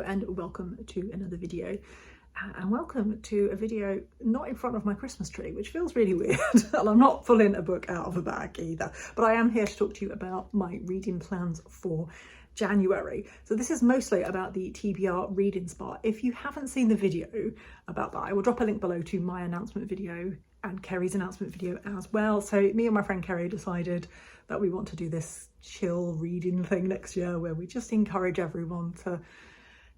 and welcome to another video. And welcome to a video not in front of my Christmas tree, which feels really weird. And I'm not pulling a book out of a bag either, but I am here to talk to you about my reading plans for January. So this is mostly about the TBR Reading Spa. If you haven't seen the video about that, I will drop a link below to my announcement video and Kerry's announcement video as well. So me and my friend Kerry decided that we want to do this chill reading thing next year where we just encourage everyone to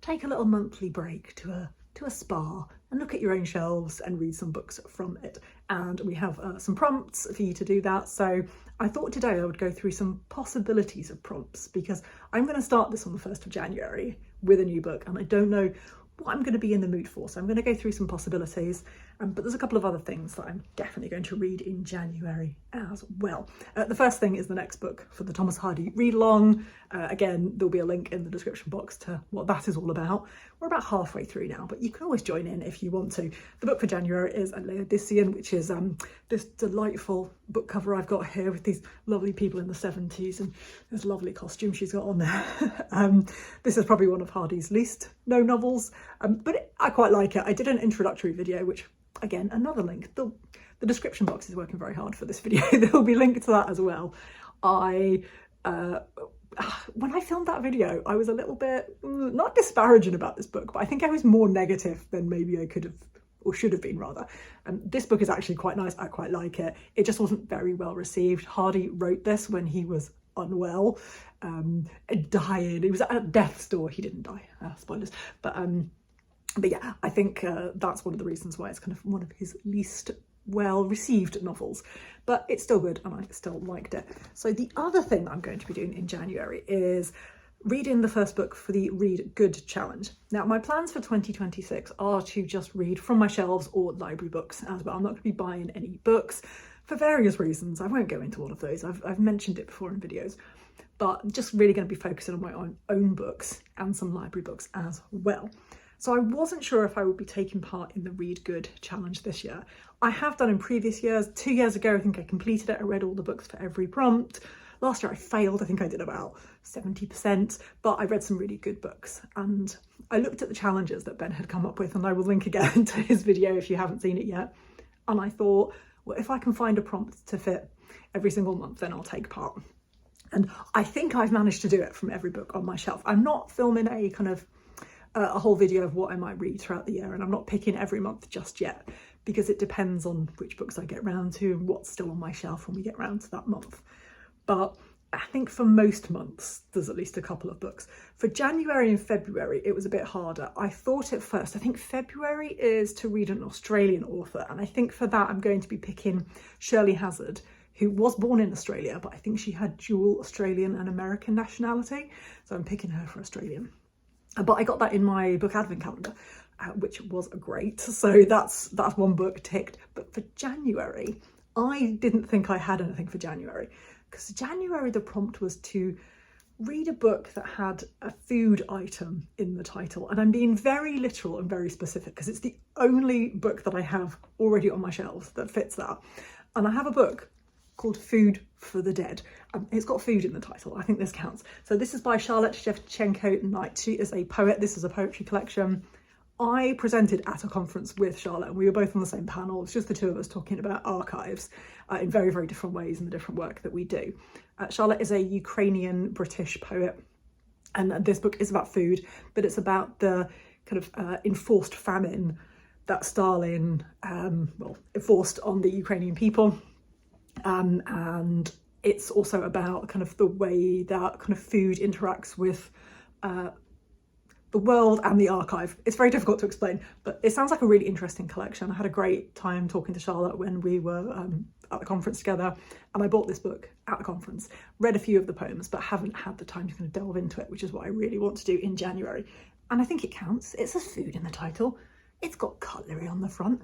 take a little monthly break to a spa and look at your own shelves and read some books from it. And we have some prompts for you to do that. So I thought today I would go through some possibilities of prompts because I'm going to start this on the 1st of January with a new book and I don't know what I'm going to be in the mood for. So I'm going to go through some possibilities, but there's a couple of other things that I'm definitely going to read in January as well. The first thing is the next book for the Thomas Hardy Readalong. Again, there'll be a link in the description box to what that is all about. We're about halfway through now, but you can always join in if you want to. The book for January is A Laodicean, which is this delightful book cover I've got here with these lovely people in the 70s and this lovely costume she's got on there. This is probably one of Hardy's least known novels, but I quite like it. I did an introductory video, which again, another link. The description box is working very hard for this video. There'll be linked to that as well. When I filmed that video, I was a little bit, not disparaging about this book, but I think I was more negative than maybe I could have, or should have been rather. This book is actually quite nice. I quite like it. It just wasn't very well received. Hardy wrote this when he was unwell, dying. He was at death's door. He didn't die, spoilers. But yeah, I think that's one of the reasons why it's kind of one of his least well received novels, but it's still good and I still liked it. So the other thing that I'm going to be doing in January is reading the first book for the Read Good Challenge. Now my plans for 2026 are to just read from my shelves or library books as well. I'm not going to be buying any books for various reasons. I won't go into all of those. I've mentioned it before in videos, but just really going to be focusing on my own books and some library books as well. So I wasn't sure if I would be taking part in the Read Good Challenge this year. I have done in previous years. 2 years ago, I think I completed it. I read all the books for every prompt. Last year I failed. I think I did about 70%, but I read some really good books. And I looked at the challenges that Ben had come up with, and I will link again to his video if you haven't seen it yet. And I thought, well, if I can find a prompt to fit every single month, then I'll take part. And I think I've managed to do it from every book on my shelf. I'm not filming a kind of a whole video of what I might read throughout the year, and I'm not picking every month just yet because it depends on which books I get round to and what's still on my shelf when we get round to that month. But I think for most months there's at least a couple of books. For January and February it was a bit harder. I thought at first, I think February is to read an Australian author, and I think for that I'm going to be picking Shirley Hazard, who was born in Australia, but I think she had dual Australian and American nationality, so I'm picking her for Australian. But I got that in my book advent calendar, which was great. So that's one book ticked. But for January, I didn't think I had anything for January, because January the prompt was to read a book that had a food item in the title. And I'm being very literal and very specific because it's the only book that I have already on my shelves that fits that. And I have a book called Food for the Dead. It's got food in the title. I think this counts. So this is by Charlotte Shevchenko-Knight. She is a poet. This is a poetry collection. I presented at a conference with Charlotte and we were both on the same panel. It's just the two of us talking about archives in very, very different ways and the different work that we do. Charlotte is a Ukrainian British poet, and this book is about food, but it's about the kind of enforced famine that Stalin enforced on the Ukrainian people. And it's also about kind of the way that kind of food interacts with the world and the archive. It's very difficult to explain, but it sounds like a really interesting collection. I had a great time talking to Charlotte when we were at the conference together, and I bought this book at the conference, read a few of the poems, but haven't had the time to kind of delve into it, which is what I really want to do in January. And I think it counts. It says food in the title. It's got cutlery on the front.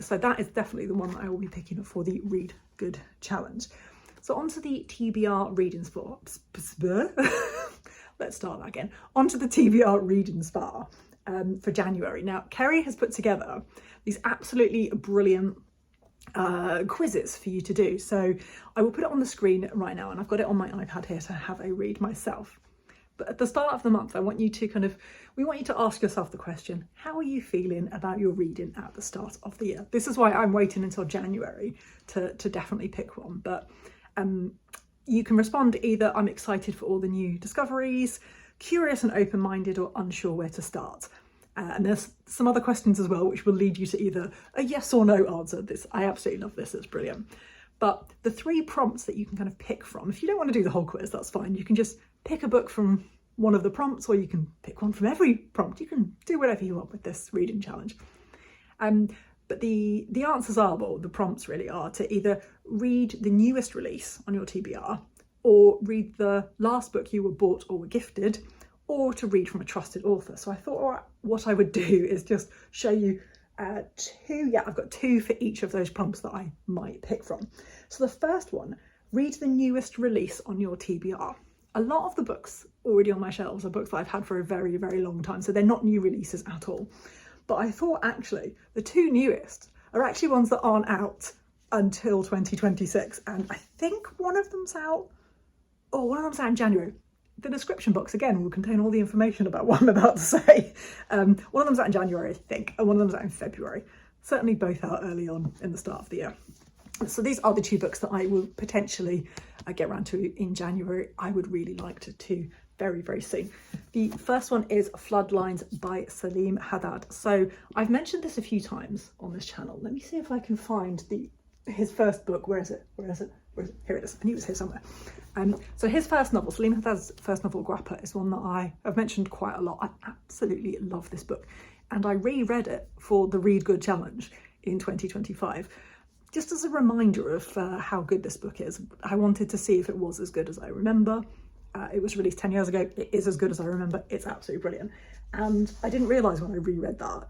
So that is definitely the one that I will be picking up for the Read Good Challenge. So onto the TBR Reading Spa. Let's start that again. Onto the TBR Reading Spa for January. Now, Kerry has put together these absolutely brilliant quizzes for you to do. So I will put it on the screen right now, and I've got it on my iPad here to have a read myself. But at the start of the month, we want you to ask yourself the question, how are you feeling about your reading at the start of the year? This is why I'm waiting until January to definitely pick one. But you can respond either I'm excited for all the new discoveries, curious and open-minded, or unsure where to start. And there's some other questions as well, which will lead you to either a yes or no answer. I absolutely love this, it's brilliant. But the 3 prompts that you can kind of pick from, if you don't want to do the whole quiz, that's fine. You can just pick a book from one of the prompts, or you can pick one from every prompt. You can do whatever you want with this reading challenge. But the answers are, well, the prompts really are to either read the newest release on your TBR, or read the last book you were bought or were gifted, or to read from a trusted author. So I thought what I would do is just show you 2. Yeah, I've got 2 for each of those prompts that I might pick from. So the first one, read the newest release on your TBR. A lot of the books already on my shelves are books that I've had for a very, very long time, so they're not new releases at all. But I thought actually the 2 newest are actually ones that aren't out until 2026, and I think one of them's out in January. The description box again will contain all the information about what I'm about to say. One of them's out in January, I think, and one of them's out in February. Certainly both out early on in the start of the year. So these are the 2 books that I will potentially get around to in January. I would really like to very, very soon. The first one is Floodlines by Salim Haddad. So I've mentioned this a few times on this channel. Let me see if I can find his first book. Where is it? Here it is. I knew it was here somewhere. So his first novel, Salim Haddad's first novel, Grappa, is one that I've mentioned quite a lot. I absolutely love this book. And I reread it for the Read Good Challenge in 2025. Just as a reminder of how good this book is. I wanted to see if it was as good as I remember. It was released 10 years ago. It is as good as I remember. It's absolutely brilliant. And I didn't realise when I reread that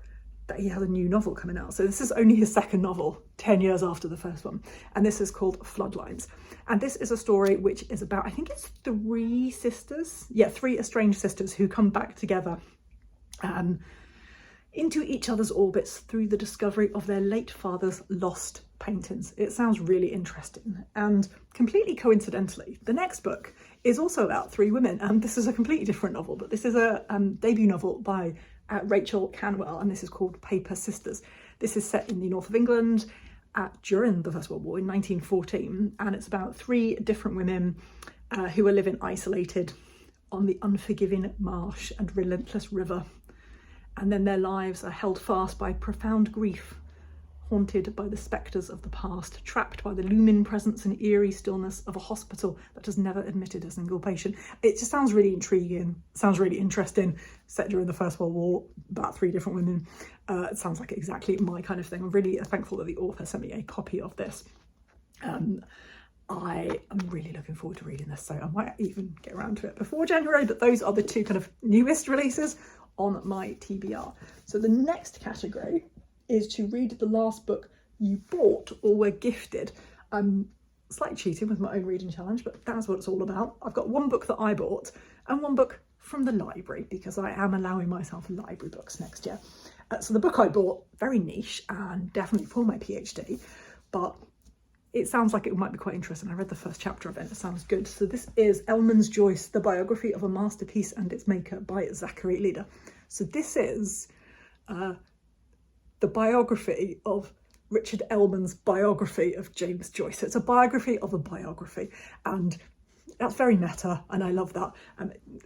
he has a new novel coming out. So this is only his second novel, 10 years after the first one. And this is called Floodlines. And this is a story which is about, I think it's 3 sisters. Yeah, 3 estranged sisters who come back together into each other's orbits through the discovery of their late father's lost paintings. It sounds really interesting. And completely coincidentally, the next book is also about 3 women. And this is a completely different novel, but this is a debut novel by Rachel Canwell, and this is called Paper Sisters. This is set in the north of England during the First World War in 1914, and it's about 3 different women who are living isolated on the unforgiving marsh and relentless river. And then their lives are held fast by profound grief, haunted by the spectres of the past, trapped by the looming presence and eerie stillness of a hospital that has never admitted a single patient. It just sounds really intriguing, sounds really interesting, set during the First World War, about 3 different women. It sounds like exactly my kind of thing. I'm really thankful that the author sent me a copy of this. I am really looking forward to reading this, so I might even get around to it before January, but those are the 2 kind of newest releases on my TBR. So the next category is to read the last book you bought or were gifted. Slightly cheating with my own reading challenge, but that's what it's all about. I've got 1 book that I bought and 1 book from the library, because I am allowing myself library books next year. So the book I bought, very niche and definitely for my PhD, but it sounds like it might be quite interesting. I read the first chapter of it, it sounds good. So this is Elman's Joyce, The Biography of a Masterpiece and Its Maker by Zachary Leader. So this is the biography of Richard Ellman's biography of James Joyce. So it's a biography of a biography, and that's very meta, and I love that.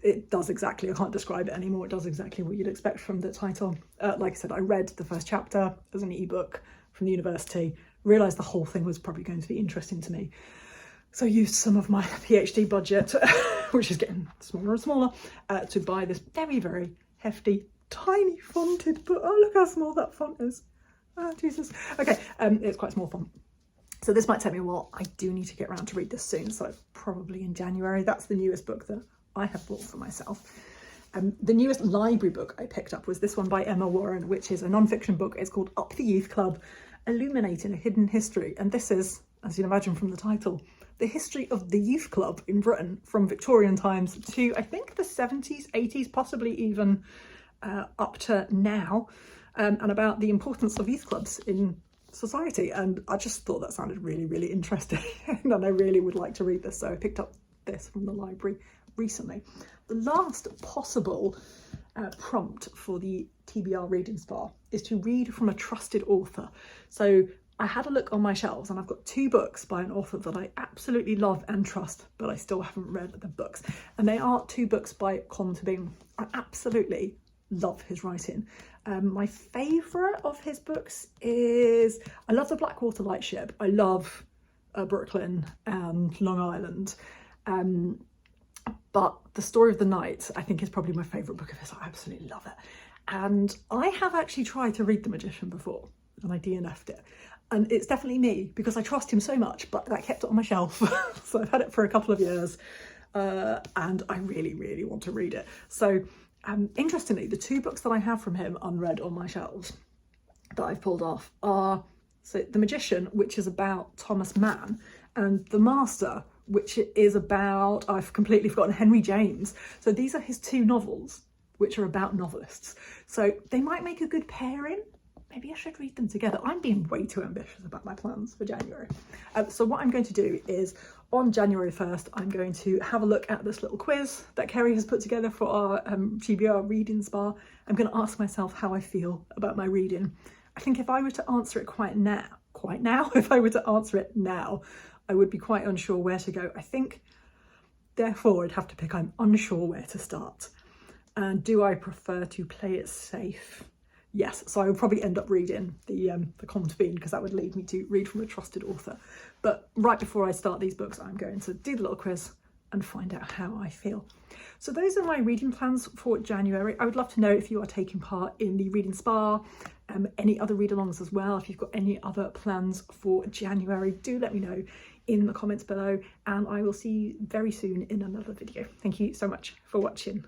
It does exactly, I can't describe it anymore, it does exactly what you'd expect from the title. Like I said, I read the first chapter as an ebook from the university, realised the whole thing was probably going to be interesting to me. So I used some of my PhD budget, which is getting smaller and smaller, to buy this very, very hefty, tiny fonted book. Oh, look how small that font is. Oh, Jesus. Okay, it's quite a small font. So this might take me a while. I do need to get around to read this soon, so probably in January. That's the newest book that I have bought for myself. The newest library book I picked up was this one by Emma Warren, which is a non-fiction book. It's called Up the Youth Club, Illuminating a Hidden History. And this is, as you can imagine from the title, the history of the youth club in Britain from Victorian times to, I think, the 70s, 80s, possibly even up to now, and about the importance of youth clubs in society. And I just thought that sounded really, really interesting and I really would like to read this, so I picked up this from the library recently. The last possible prompt for the TBR Reading Spa is to read from a trusted author. So I had a look on my shelves and I've got 2 books by an author that I absolutely love and trust, but I still haven't read the books. And they are 2 books by Bing. I absolutely love his writing. My favourite of his books is, I love The Blackwater Lightship. I love Brooklyn and Long Island. But The Story of the Night, I think, is probably my favourite book of his. I absolutely love it. And I have actually tried to read The Magician before, and I DNF'd it. And it's definitely me, because I trust him so much, but I kept it on my shelf. So I've had it for a couple of years, and I really, really want to read it. So interestingly, the 2 books that I have from him unread on my shelves that I've pulled off are The Magician, which is about Thomas Mann, and The Master, which is about, I've completely forgotten, Henry James. So these are his 2 novels, which are about novelists. So they might make a good pairing. Maybe I should read them together. I'm being way too ambitious about my plans for January. So what I'm going to do is, on January 1st, I'm going to have a look at this little quiz that Kerry has put together for our TBR Reading Spa. I'm going to ask myself how I feel about my reading. I think if I were to answer it if I were to answer it now, I would be quite unsure where to go. I think, therefore, I'd have to pick, I'm unsure where to start. And do I prefer to play it safe? Yes, so I would probably end up reading the Convene, because that would lead me to read from a trusted author. But right before I start these books, I'm going to do the little quiz and find out how I feel. So those are my reading plans for January. I would love to know if you are taking part in the Reading Spa, any other read-alongs as well. If you've got any other plans for January, do let me know in the comments below, and I will see you very soon in another video. Thank you so much for watching.